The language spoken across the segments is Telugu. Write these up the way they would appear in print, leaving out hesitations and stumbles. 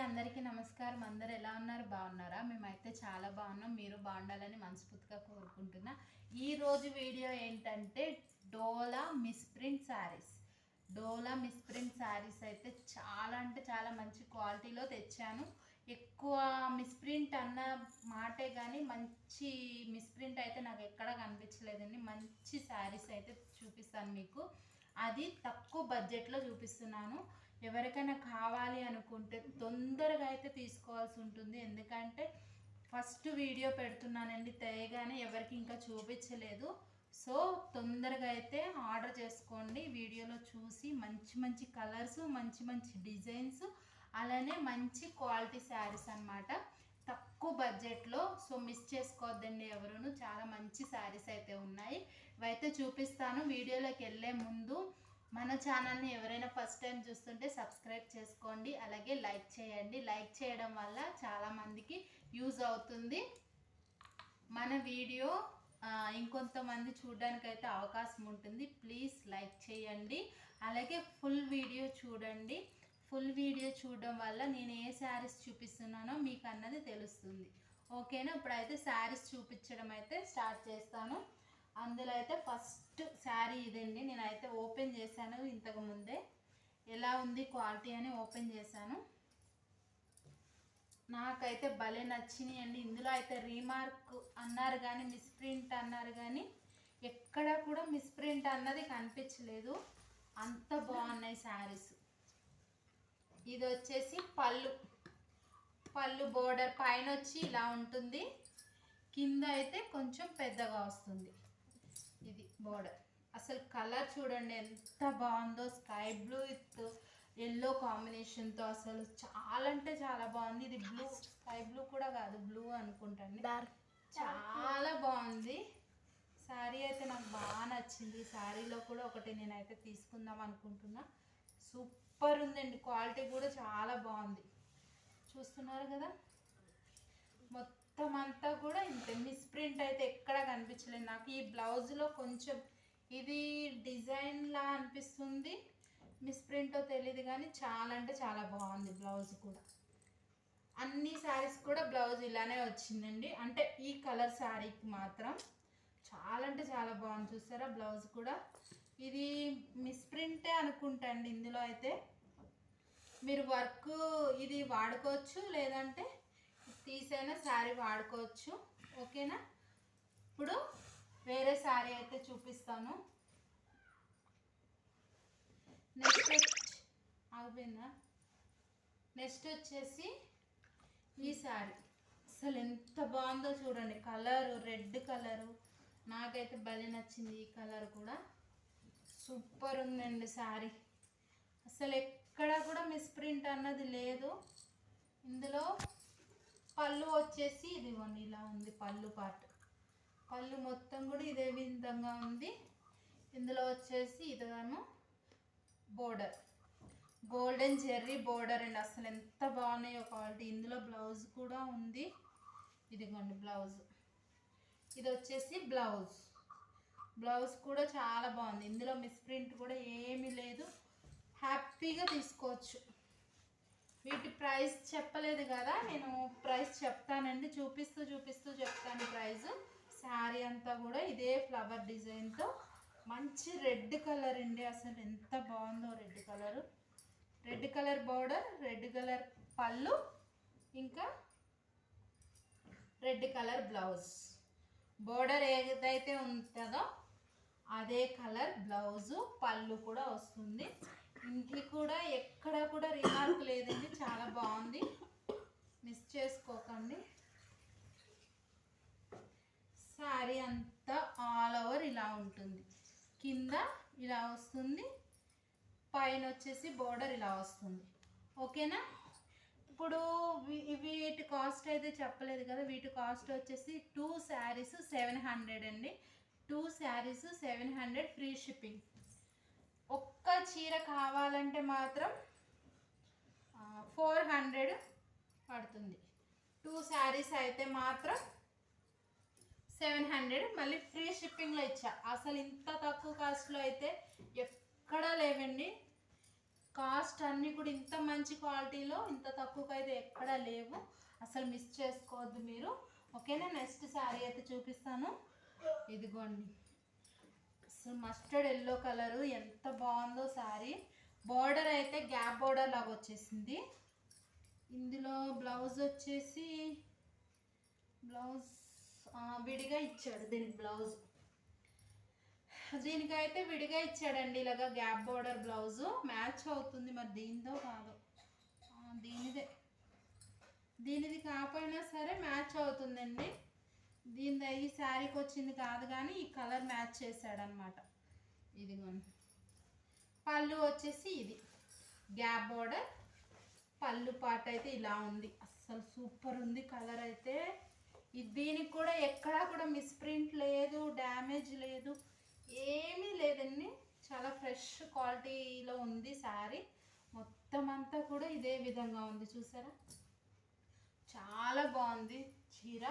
అందరికీ నమస్కారం. అందరూ ఎలా ఉన్నారు? బాగున్నారా? మేమైతే చాలా బాగున్నాం. మీరు బాగుండాలని మనస్ఫూర్తిగా కోరుకుంటున్నా. ఈరోజు వీడియో ఏంటంటే డోలా మిస్ప్రింట్ శారీస్. డోలా మిస్ప్రింట్ శారీస్ అయితే చాలా అంటే చాలా మంచి క్వాలిటీలో తెచ్చాను. ఎక్కువ మిస్ప్రింట్ అన్న మాటే కానీ మంచి మిస్ప్రింట్ అయితే నాకు ఎక్కడ కనిపించలేదండి. మంచి శారీస్ అయితే చూపిస్తాను మీకు. అది తక్కువ బడ్జెట్లో చూపిస్తున్నాను. ఎవరికైనా కావాలి అనుకుంటే తొందరగా అయితే తీసుకోవాల్సి ఉంటుంది. ఎందుకంటే ఫస్ట్ వీడియో పెడుతున్నానండి, తేగానే ఎవరికి ఇంకా చూపించలేదు. సో తొందరగా అయితే ఆర్డర్ చేసుకోండి. వీడియోలో చూసి మంచి మంచి కలర్స్, మంచి మంచి డిజైన్స్, అలానే మంచి క్వాలిటీ శారీస్ అన్నమాట, తక్కువ బడ్జెట్లో. సో మిస్ చేసుకోవద్దండి ఎవరును. చాలా మంచి శారీస్ అయితే ఉన్నాయి. ఇవైతే చూపిస్తాను. వీడియోలోకి వెళ్ళే ముందు మన ఛానల్ని ఎవరైనా ఫస్ట్ టైం చూస్తుంటే సబ్స్క్రైబ్ చేసుకోండి, అలాగే లైక్ చేయండి. లైక్ చేయడం వల్ల చాలామందికి యూజ్ అవుతుంది. మన వీడియో ఇంకొంతమంది చూడడానికైతే అవకాశం ఉంటుంది. ప్లీజ్ లైక్ చేయండి, అలాగే ఫుల్ వీడియో చూడండి. ఫుల్ వీడియో చూడడం వల్ల నేను ఏ శారీస్ చూపిస్తున్నానో మీకు అన్నది తెలుస్తుంది. ఓకేనా? ఇప్పుడైతే శారీస్ చూపించడం అయితే స్టార్ట్ చేస్తాను. అందులో అయితే ఫస్ట్ శారీ ఇదండి. నేనైతే ఓపెన్ చేశాను ఇంతకు ముందే. ఎలా ఉంది క్వాలిటీ అని ఓపెన్ చేశాను. నాకైతే భలే నచ్చినాయి అండి. ఇందులో అయితే రీమార్క్ అన్నారు కానీ మిస్ప్రింట్ అన్నారు కానీ ఎక్కడ కూడా మిస్ప్రింట్ అన్నది కనిపించలేదు. అంత బాగున్నాయి శారీస్. ఇది వచ్చేసి పళ్ళు బోర్డర్ పైన వచ్చి ఇలా ఉంటుంది, కింద అయితే కొంచెం పెద్దగా వస్తుంది. ఇది బోర్డర్. అసలు కలర్ చూడండి ఎంత బాగుందో, స్కై బ్లూ విత్ ఎల్లో కాంబినేషన్తో. అసలు చాలా అంటే చాలా బాగుంది. ఇది బ్లూ, స్కై బ్లూ కూడా కాదు, బ్లూ అనుకుంటాను. చాలా బాగుంది శారీ అయితే. నాకు బాగా నచ్చింది. శారీలో కూడా ఒకటి నేనైతే తీసుకుందాం అనుకుంటున్నా. సూపర్ ఉందండి. క్వాలిటీ కూడా చాలా బాగుంది. చూస్తున్నారు కదా, మొత్తం అంతా కూడా ఇంతే. మిస్ప్రింట్ అయితే ఎక్కడ కనిపించలేదు నాకు. ఈ బ్లౌజ్లో కొంచెం ఇది డిజైన్లా అనిపిస్తుంది, మిస్ప్రింటో తెలియదు కానీ చాలా అంటే చాలా బాగుంది. బ్లౌజ్ కూడా అన్ని శారీస్ కూడా బ్లౌజ్ ఇలానే వచ్చిందండి. అంటే ఈ కలర్ శారీకి మాత్రం చాలా అంటే చాలా బాగుంది. చూసారా బ్లౌజ్ కూడా. ఇది మిస్ప్రింటే అనుకుంటా అండి. ఇందులో అయితే మీరు వర్క్ ఇది వాడుకోవచ్చు, లేదంటే తీసైనా శారీ వాడుకోవచ్చు. ఓకేనా? ఇప్పుడు వేరే శారీ అయితే చూపిస్తాను. నెక్స్ట్ వచ్చేసి ఈ శారీ. అసలు ఎంత బాగుందో చూడండి. కలరు రెడ్ కలరు నాకైతే భలే నచ్చింది. ఈ కలర్ కూడా సూపర్ ఉందండి శారీ. అసలు ఎక్కడ కూడా మిస్ప్రింట్ అన్నది లేదు. ఇందులో పళ్ళు వచ్చేసి ఇదిగోండి ఇలా ఉంది. పళ్ళు పార్ట్, పళ్ళు మొత్తం కూడా ఇదే విధంగా ఉంది. ఇందులో వచ్చేసి ఇదిగాను బోర్డర్, గోల్డెన్ జెర్రీ బోర్డర్ అండి. అసలు ఎంత బాగున్నాయో క్వాలిటీ. ఇందులో బ్లౌజ్ కూడా ఉంది. ఇదిగోండి బ్లౌజ్. ఇది వచ్చేసి బ్లౌజ్ కూడా చాలా బాగుంది. ఇందులో మిస్ప్రింట్ కూడా ఏమీ లేదు. హ్యాపీగా తీసుకోవచ్చు. వీటి ప్రైస్ చెప్పలేదు కదా, నేను ప్రైస్ చెప్తానండి. చూపిస్తూ చెప్తాను ప్రైస్. శారీ అంతా కూడా ఇదే ఫ్లవర్ డిజైన్తో మంచి రెడ్ కలర్ అండి. అసలు ఎంత బాగుందో red colour border, red colour పళ్ళు, ఇంకా రెడ్ కలర్ బ్లౌజ్. బోర్డర్ ఏదైతే ఉంటుందో అదే కలర్ బ్లౌజు, పళ్ళు కూడా వస్తుంది. ఇంటికి కూడా ఎక్కడ కూడా రిమార్క్ లేదండి. చాలా బాగుంది, మిస్ చేసుకోకండి. శారీ అంతా ఆల్ ఓవర్ ఇలా ఉంటుంది. కింద ఇలా వస్తుంది, పైన వచ్చేసి బోర్డర్ ఇలా వస్తుంది. ఓకేనా? ఇప్పుడు వీటి కాస్ట్ అయితే చెప్పలేదు కదా. వీటి కాస్ట్ వచ్చేసి 2 శారీస్ 700 అండి. 2 శారీస్ 700 ఫ్రీ షిప్పింగ్. ఒక్క చీర కావాలంటే మాత్రం 400 పడుతుంది. 2 శారీస్ అయితే మాత్రం 700, మళ్ళీ ఫ్రీ షిప్పింగ్లో ఇచ్చా. అసలు ఇంత తక్కువ కాస్ట్లో అయితే ఎక్కడా లేవండి. కాస్ట్ అన్నీ కూడా ఇంత మంచి క్వాలిటీలో ఇంత తక్కువకి అయితే ఎక్కడా లేవు. అసలు మిస్ చేసుకోవద్దు మీరు. ఓకేనా. నెక్స్ట్ శారీ అయితే చూపిస్తాను. ఇదిగోండి, అసలు మస్టర్డ్ ఎల్లో కలరు ఎంత బాగుందో శారీ. బార్డర్ అయితే గ్యాప్ బార్డర్ లాగా వచ్చేసింది. ఇందులో బ్లౌజ్ వచ్చేసి విడిగా ఇచ్చాడు. దీనికి బ్లౌజ్ దీనికైతే విడిగా ఇచ్చాడండి. ఇలాగా గ్యాప్ బార్డర్ బ్లౌజు మ్యాచ్ అవుతుంది. మరి దీనితో కాదు, దీనిది కాకపోయినా సరే మ్యాచ్ అవుతుందండి. దీని ఈ శారీకి వచ్చింది కాదు కానీ ఈ కలర్ మ్యాచ్ చేశాడనమాట. ఇదిగోండి, పళ్ళు వచ్చేసి ఇది గ్యాప్ బార్డర్. పళ్ళు పాట అయితే ఇలా ఉంది. అస్సలు సూపర్ ఉంది కలర్ అయితే. దీనికి కూడా ఎక్కడా కూడా మిస్ప్రింట్ లేదు, డ్యామేజ్ లేదు, ఏమీ లేదండి. చాలా ఫ్రెష్ క్వాలిటీలో ఉంది శారీ. మొత్తం అంతా కూడా ఇదే విధంగా ఉంది, చూసారా. చాలా బాగుంది చీర.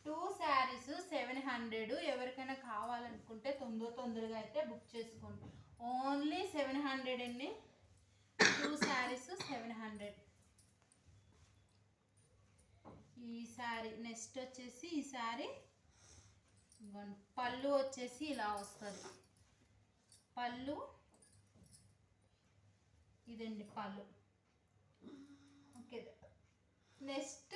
2 శారీస్ 700. ఎవరికైనా కావాలనుకుంటే తొందరగా అయితే బుక్ చేసుకోండి. ఓన్లీ 700 అండి. 2 శారీస్ 700. ఈ శారీ నెక్స్ట్ వచ్చేసి ఈ శారీ పళ్ళు వచ్చేసి ఇలా వస్తుంది. పళ్ళు ఇదండి పళ్ళు. ఓకే. నెక్స్ట్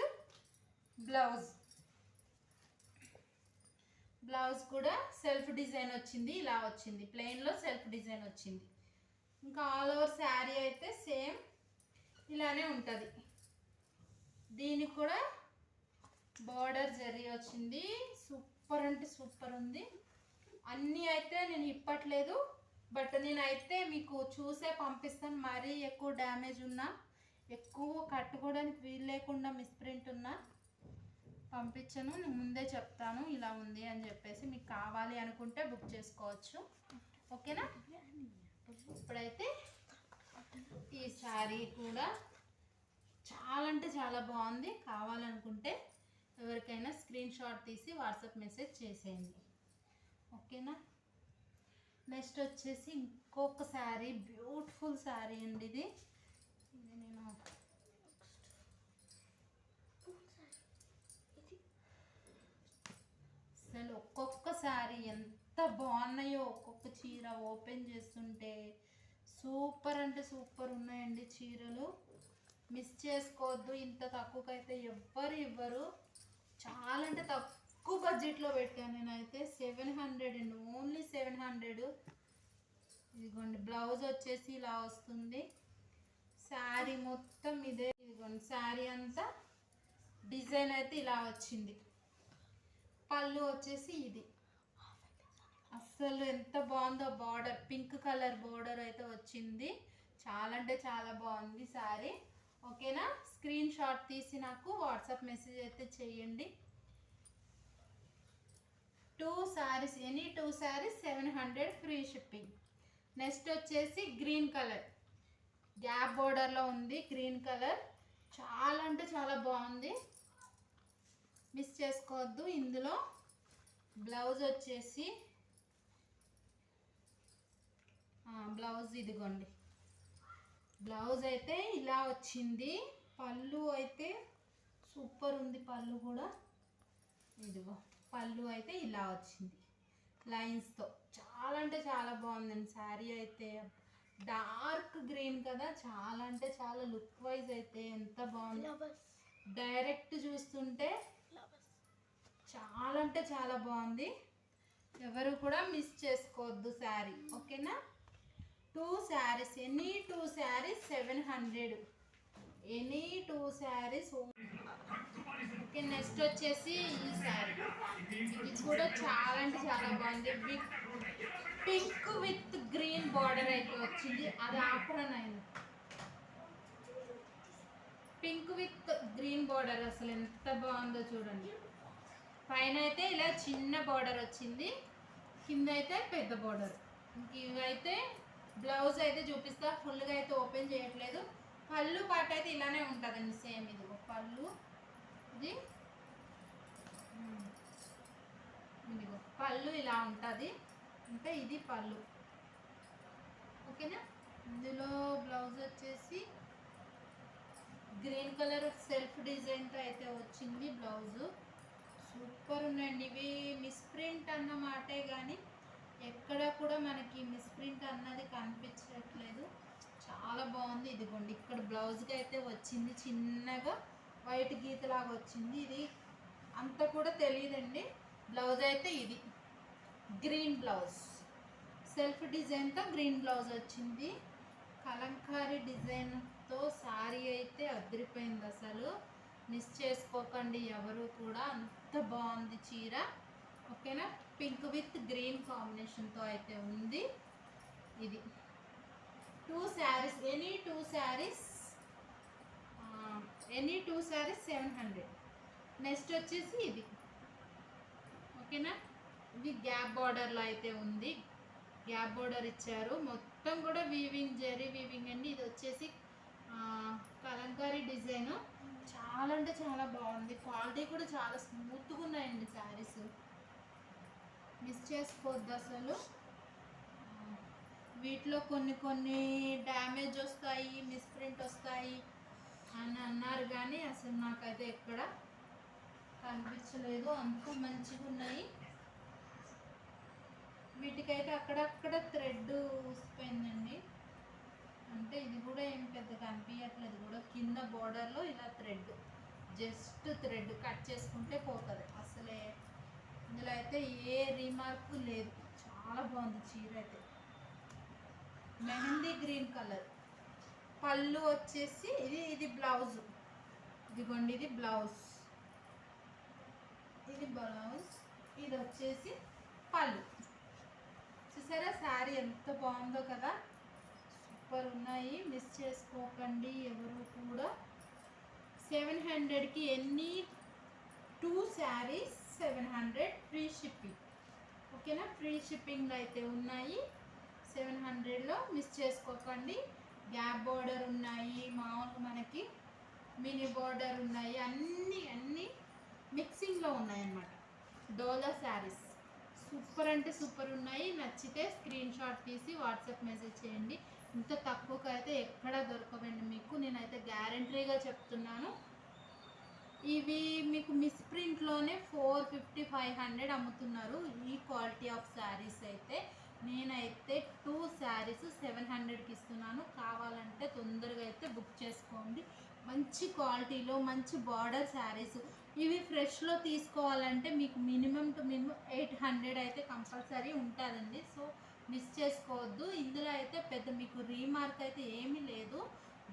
బ్లౌజ్ కూడా సెల్ఫ్ డిజైన్ వచ్చింది. ఇలా వచ్చింది, ప్లెయిన్లో సెల్ఫ్ డిజైన్ వచ్చింది. ఇంకా ఆల్ ఓవర్ శారీ అయితే సేమ్ ఇలానే ఉంటుంది. దీనికి కూడా బార్డర్ జరీ వచ్చింది. సూపర్ అంటే సూపర్ ఉంది. అన్నీ అయితే నేను ఇప్పట్లేదు, బట్ నేనైతే మీకు చూసే పంపిస్తాను. మరీ ఎక్కువ డ్యామేజ్ ఉన్నా, ఎక్కువ కట్టుకోవడానికి వీలు లేకుండా మిస్ప్రింట్ ఉన్నా పంపించను. నేను ముందే చెప్తాను ఇలా ఉంది అని చెప్పేసి. మీకు కావాలి అనుకుంటే బుక్ చేసుకోవచ్చు. ఓకేనా. ఇప్పుడైతే ఈ శారీ కూడా చాలా అంటే చాలా బాగుంది. కావాలనుకుంటే ఎవరికైనా స్క్రీన్ షాట్ తీసి వాట్సాప్ మెసేజ్ చేసేయండి. ఓకేనా. నెక్స్ట్ వచ్చేసి ఇంకొక శారీ, బ్యూటిఫుల్ శారీ అండి. ఇది నేను అసలు ఒక్కొక్క శారీ ఎంత బాగున్నాయో, ఒక్కొక్క చీర ఓపెన్ చేస్తుంటే సూపర్ అంటే సూపర్ ఉన్నాయండి చీరలు. మిస్ చేసుకోవద్దు. ఇంత తక్కువకైతే ఎవ్వరు ఇవ్వరు. చాలా అంటే తక్కువ బడ్జెట్లో పెట్టాను నేనైతే. 700 అండి, ఓన్లీ 700. ఇదిగోండి, బ్లౌజ్ వచ్చేసి ఇలా వస్తుంది. శారీ మొత్తం ఇదే. ఇదిగోండి, శారీ అంతా డిజైన్ అయితే ఇలా వచ్చింది. పళ్ళు వచ్చేసి ఇది. అస్సలు ఎంత బాగుందో బార్డర్, పింక్ కలర్ బార్డర్ అయితే వచ్చింది. చాలా అంటే చాలా బాగుంది శారీ. ఓకేనా. స్క్రీన్ షాట్ తీసి నాకు వాట్సాప్ మెసేజ్ అయితే చేయండి. 2 saris, any 2 saris 700, free shipping. Next వచ్చేసి గ్రీన్ కలర్, గ్యాప్ బోర్డర్లో ఉంది గ్రీన్ కలర్. చాలా అంటే చాలా బాగుంది, మిస్ చేసుకోవద్దు. ఇందులో బ్లౌజ్ వచ్చేసి బ్లౌజ్ ఇదిగోండి, బ్లౌజ్ అయితే ఇలా వచ్చింది. పళ్ళు అయితే సూపర్ ఉంది. పళ్ళు కూడా ఇదిగో, పళ్ళు అయితే ఇలా వచ్చింది లైన్స్తో. చాలా అంటే చాలా బాగుందండి శారీ అయితే. డార్క్ గ్రీన్ కదా, చాలా అంటే చాలా లుక్ వైజ్ అయితే ఎంత బాగుంది. డైరెక్ట్ చూస్తుంటే చాలా అంటే చాలా బాగుంది. ఎవరు కూడా మిస్ చేసుకోవద్దు శారీ. ఓకేనా. 2 saris, any 2 saris 700, any 2 saris. Okay. Next వచ్చేసి ఈ శారీ, ఇది కూడా చాలా అంటే చాలా బాగుంది. పింక్ విత్ గ్రీన్ బార్డర్ అయితే వచ్చింది. అది ఆపరన్ అయింది. పింక్ విత్ గ్రీన్ బార్డర్ అసలు ఎంత బాగుందో చూడండి. పైన అయితే ఇలా చిన్న బార్డర్ వచ్చింది, కింద అయితే పెద్ద బార్డర్. ఇవైతే బ్లౌజ్ అయితే చూపిస్తా, ఫుల్గా అయితే ఓపెన్ చేయట్లేదు. పళ్ళు పాట అయితే ఇలానే ఉంటుందండి సేమ్. ఇదిగో పళ్ళు, ఇది ఇదిగో పళ్ళు ఇలా ఉంటుంది. అంటే ఇది పళ్ళు. ఓకేనా. ఇందులో బ్లౌజ్ వచ్చేసి గ్రీన్ కలర్ సెల్ఫ్ డిజైన్తో అయితే వచ్చింది బ్లౌజు. సూపర్ ఉన్నాయండి. ఇవి మిస్ప్రింట్ అన్న మాటే కానీ ఎక్కడ కూడా మనకి మిస్ప్రింట్ అన్నది కనిపించట్లేదు. చాలా బాగుంది. ఇదిగోండి ఇక్కడ బ్లౌజ్కి అయితే వచ్చింది చిన్నగా వైట్ గీతలాగా వచ్చింది. ఇది అంత కూడా తెలియదండి. బ్లౌజ్ అయితే ఇది గ్రీన్ బ్లౌజ్, సెల్ఫ్ డిజైన్తో గ్రీన్ బ్లౌజ్ వచ్చింది. కలంకారీ డిజైన్తో శారీ అయితే అదిరిపోయింది. అసలు మిస్ చేసుకోకండి ఎవరు కూడా. అంత బాగుంది చీర. ఓకేనా. పింక్ విత్ గ్రీన్ కాంబినేషన్తో అయితే ఉంది. ఇది 2 saris, any two saris 700. Next వచ్చేసి ఇది. ఓకేనా. ఇది గ్యాప్ బార్డర్లో అయితే ఉంది. గ్యాప్ బార్డర్ ఇచ్చారు. మొత్తం కూడా వీవింగ్, జరీ వీవింగ్ అండి. ఇది వచ్చేసి కలంకారీ డిజైన్. చాలా అంటే చాలా బాగుంది. క్వాలిటీ కూడా చాలా స్మూత్గా ఉన్నాయండి శారీస్. మిస్ చేసుకోవద్దు అసలు. వీటిలో కొన్ని డ్యామేజ్ వస్తాయి, మిస్ప్రింట్ వస్తాయి అని అన్నారు కానీ అసలు నాకైతే ఎక్కడ కనిపించలేదు. అంత మంచిగా ఉన్నాయి. వీటికైతే అక్కడక్కడ థ్రెడ్ ఊసిపోయిందండి. అంటే ఇది కూడా ఏం పెద్ద కనిపించట్లేదు కూడా. కింద బోర్డర్లో ఇలా థ్రెడ్, జస్ట్ థ్రెడ్ కట్ చేసుకుంటే పోతుంది. అసలే ఇందులో అయితే ఏ రీమార్క్ లేదు. చాలా బాగుంది చీర అయితే. Mehndi green colour. పళ్ళు వచ్చేసి ఇది బ్లౌజ్. ఇదిగోండి ఇది బ్లౌజ్, ఇది వచ్చేసి పళ్ళు. చూసారా శారీ ఎంత బాగుందో కదా. సూపర్ ఉన్నాయి. మిస్ చేసుకోకండి ఎవరు కూడా. 700కి ఎన్ని 2 శారీస్ 700 ఫ్రీ షిప్పింగ్. ఓకేనా. ఫ్రీ షిప్పింగ్ అయితే ఉన్నాయి 700లో. మిస్ చేసుకోకండి. గ్యాప్ బార్డర్ ఉన్నాయి, మామూలుగా మనకి మినీ బార్డర్ ఉన్నాయి, అన్నీ మిక్సింగ్లో ఉన్నాయన్నమాట. డోలా శారీస్ సూపర్ అంటే సూపర్ ఉన్నాయి. నచ్చితే స్క్రీన్ షాట్ తీసి వాట్సాప్ మెసేజ్ చేయండి. ఇంత తక్కువకి అయితే ఎక్కడా దొరకవండి మీకు. నేనైతే గ్యారంటీగా చెప్తున్నాను. ఇవి మీకు మిస్ప్రింట్లోనే 450, 500 అమ్ముతున్నారు. ఈ క్వాలిటీ ఆఫ్ శారీస్ అయితే నేనైతే 2 శారీస్ 700కి ఇస్తున్నాను. కావాలంటే తొందరగా అయితే బుక్ చేసుకోండి. మంచి క్వాలిటీలో మంచి బార్డర్ శారీస్. ఇవి ఫ్రెష్లో తీసుకోవాలంటే మీకు మినిమం టు మినిమం 800 అయితే కంపల్సరీ ఉంటుందండి. సో మిస్ చేసుకోవద్దు. ఇందులో అయితే పెద్ద మీకు రీమార్క్ అయితే ఏమీ లేదు.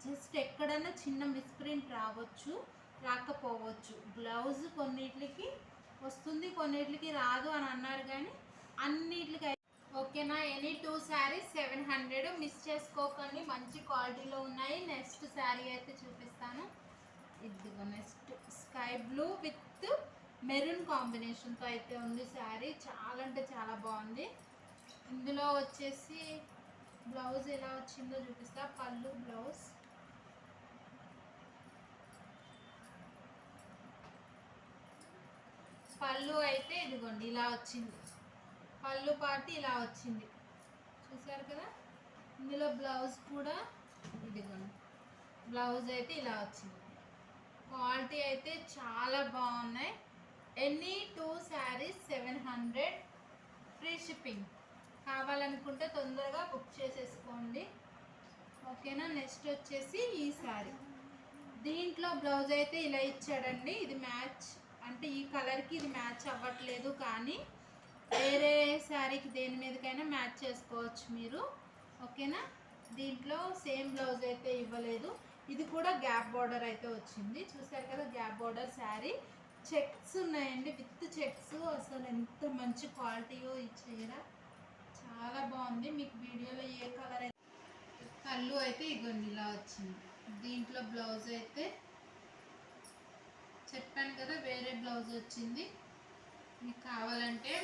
జస్ట్ ఎక్కడన్నా చిన్న మిస్ప్రింట్ రావచ్చు, రాకపోవచ్చు. బ్లౌజ్ కొన్నిటికి వస్తుంది, కొన్నిటికి రాదు అని అన్నారు కానీ అన్నిటికి. ఓకేనా. ఎనీ 2 శారీస్ 700. మిస్ చేసుకోకండి. మంచి క్వాలిటీలో ఉన్నాయి. నెక్స్ట్ శారీ అయితే చూపిస్తాను. ఇదిగో next sky blue with maroon కాంబినేషన్తో అయితే ఉంది శారీ. చాలా అంటే చాలా బాగుంది. ఇందులో వచ్చేసి బ్లౌజ్ ఎలా వచ్చిందో చూపిస్తా. పళ్ళు, బ్లౌజ్. పళ్ళు అయితే ఇదిగోండి ఇలా వచ్చింది. పళ్ళు పార్టీ ఇలా వచ్చింది. చూసారు కదా. ఇందులో బ్లౌజ్ కూడా ఇదిగోండి. బ్లౌజ్ అయితే ఇలా వచ్చింది. క్వాలిటీ అయితే చాలా బాగున్నాయి. Any 2 saris 700 free shipping. కావాలనుకుంటే తొందరగా బుక్ చేసేసుకోండి. ఓకేనా. నెక్స్ట్ వచ్చేసి ఈ శారీ. దీంట్లో బ్లౌజ్ అయితే ఇలా ఇచ్చాడండి. ఇది మ్యాచ్ అంటే ఈ కలర్కి ఇది మ్యాచ్ అవ్వట్లేదు, కానీ వేరే శారీకి దేని మీదకైనా మ్యాచ్ చేసుకోవచ్చు మీరు. ఓకేనా. దీంట్లో సేమ్ బ్లౌజ్ అయితే ఇవ్వలేదు. ఇది కూడా గ్యాప్ బార్డర్ అయితే వచ్చింది. చూసారు కదా గ్యాప్ బార్డర్ శారీ. చెక్స్ ఉన్నాయండి, విత్ చెక్స్. అసలు ఎంత మంచి క్వాలిటీయో ఈ చీర. చాలా బాగుంది. మీకు వీడియోలో ఏ కలర్ అయితే. పళ్ళు అయితే ఇగోండి ఇలా వచ్చింది. దీంట్లో బ్లౌజ్ అయితే చెప్పాను కదా వేరే బ్లౌజ్ వచ్చింది. మీకు కావాలంటే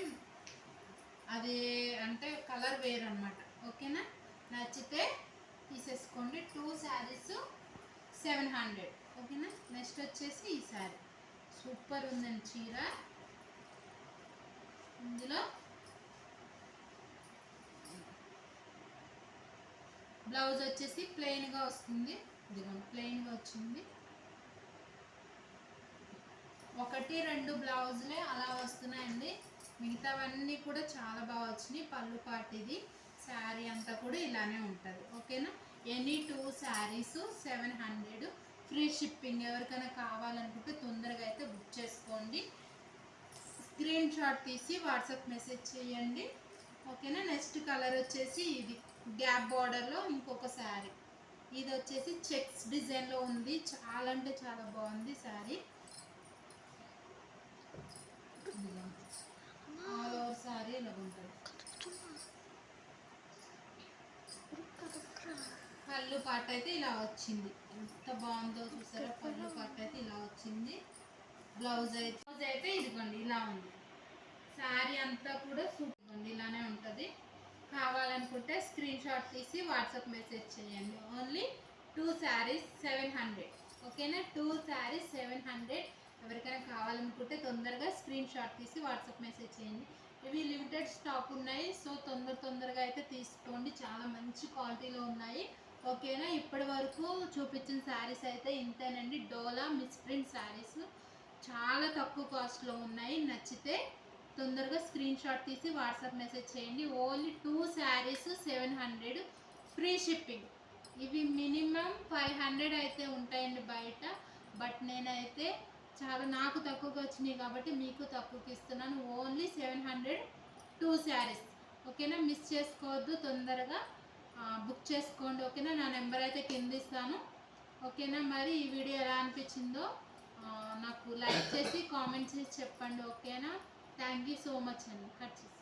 అది అంటే కలర్ వేరు అనమాట. ఓకేనా. నచ్చితే తీసేసుకోండి. 2 శారీస్ 700. ఓకేనా. నెక్స్ట్ వచ్చేసి ఈ శారీ. సూపర్ ఉందండి చీర. ఇందులో బ్లౌజ్ వచ్చేసి ప్లెయిన్గా వస్తుంది. ఇదిగోండి ప్లెయిన్గా వచ్చింది. 1-2 బ్లౌజులే అలా వస్తున్నాయండి. మిగతావన్నీ కూడా చాలా బాగా వచ్చినాయి. పళ్ళు పాటు ఇది. శారీ అంతా కూడా ఇలానే ఉంటుంది. ఓకేనా. Any 2 saris 700 free shipping. ఎవరికైనా కావాలనుకుంటే తొందరగా అయితే బుక్ చేసుకోండి. స్క్రీన్ షాట్ తీసి వాట్సాప్ మెసేజ్ చేయండి. ఓకేనా. నెక్స్ట్ కలర్ వచ్చేసి ఇది గ్యాప్ బార్డర్లో ఇంకొక శారీ. ఇది వచ్చేసి చెక్స్ డిజైన్లో ఉంది. చాలా అంటే చాలా బాగుంది శారీ. ఆల్ ఓవర్ శారీ ఇలా ఉంటుంది. పళ్ళు పాట అయితే ఇలా వచ్చింది. ఎంత బాగుందో చూసారా. పళ్ళు పాట అయితే ఇలా వచ్చింది. బ్లౌజ్ అయితే ఇదిగోండి ఇలా ఉంది. శారీ అంతా కూడా సూపర్ ఇలానే ఉంటుంది. కావాలనుకుంటే స్క్రీన్ షాట్ తీసి వాట్సాప్ మెసేజ్ చేయండి. ఓన్లీ 2 శారీస్ 700. ఓకేనా. 2 శారీస్ 700. ఎవరికైనా కావాలనుకుంటే తొందరగా స్క్రీన్ షాట్ తీసి వాట్సాప్ మెసేజ్ చేయండి. ఇవి లిమిటెడ్ స్టాక్ ఉన్నాయి. సో తొందరగా అయితే తీసుకోండి. చాలా మంచి క్వాలిటీలో ఉన్నాయి. ఓకేనా. ఇప్పటి వరకు చూపించిన శారీస్ అయితే ఇంతేనండి. డోలా మిస్ప్రింట్ శారీస్ చాలా తక్కువ కాస్ట్లో ఉన్నాయి. నచ్చితే తొందరగా స్క్రీన్ షాట్ తీసి వాట్సాప్ మెసేజ్ చేయండి. Only 2 saris 700 free shipping. ఇవి మినిమం 500 అయితే ఉంటాయండి బయట. బట్ నేనైతే చాలా నాకు తక్కువగా వచ్చినాయి కాబట్టి మీకు తక్కువకి ఇస్తున్నాను. ఓన్లీ 700 2 శారీస్. ఓకేనా. మిస్ చేసుకోవద్దు. తొందరగా బుక్ చేసుకోండి. ఓకేనా. నా నెంబర్ అయితే కింద ఇస్తాను. ఓకేనా. మరి ఈ వీడియో ఎలా అనిపించిందో నాకు లైక్ చేసి కామెంట్ చేసి చెప్పండి. ఓకేనా. థ్యాంక్ యూ సో మచ్ అండి. కట్ చేసి